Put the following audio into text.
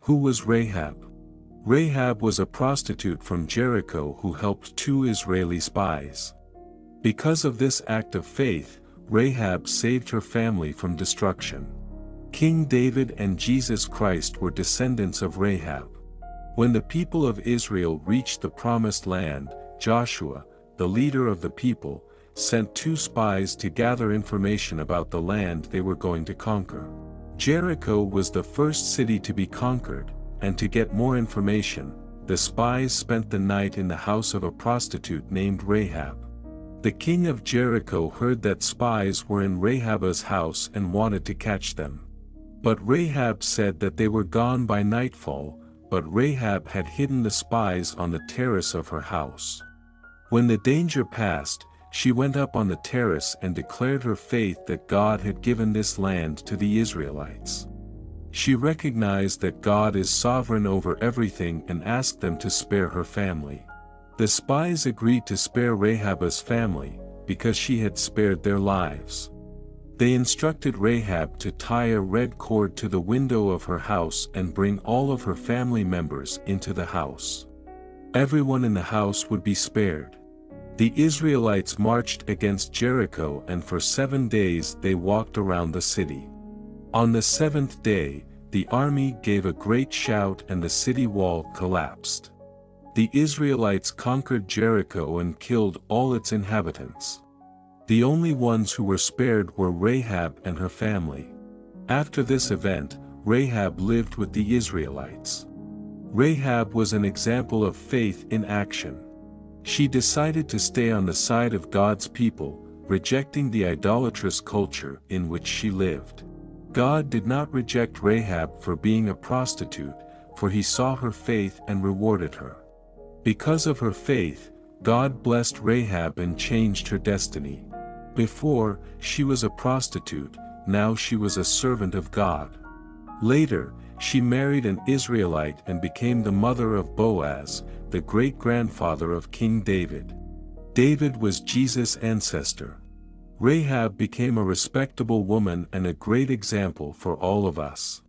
Who was Rahab? Rahab was a prostitute from Jericho who helped two Israeli spies. Because of this act of faith, Rahab saved her family from destruction. King David and Jesus Christ were descendants of Rahab. When the people of Israel reached the promised land, Joshua, the leader of the people, sent two spies to gather information about the land they were going to conquer. Jericho was the first city to be conquered, and to get more information, the spies spent the night in the house of a prostitute named Rahab. The king of Jericho heard that spies were in Rahab's house and wanted to catch them. But Rahab said that they were gone by nightfall, but Rahab had hidden the spies on the terrace of her house. When the danger passed, she went up on the terrace and declared her faith that God had given this land to the Israelites. She recognized that God is sovereign over everything and asked them to spare her family. The spies agreed to spare Rahab's family, because she had spared their lives. They instructed Rahab to tie a red cord to the window of her house and bring all of her family members into the house. Everyone in the house would be spared. The Israelites marched against Jericho, and for 7 days they walked around the city. On the 7th day, the army gave a great shout and the city wall collapsed. The Israelites conquered Jericho and killed all its inhabitants. The only ones who were spared were Rahab and her family. After this event, Rahab lived with the Israelites. Rahab was an example of faith in action. She decided to stay on the side of God's people, rejecting the idolatrous culture in which she lived. God did not reject Rahab for being a prostitute, for he saw her faith and rewarded her. Because of her faith, God blessed Rahab and changed her destiny. Before, she was a prostitute, now she was a servant of God. Later, she married an Israelite and became the mother of Boaz, the great-grandfather of King David. David was Jesus' ancestor. Rahab became a respectable woman and a great example for all of us.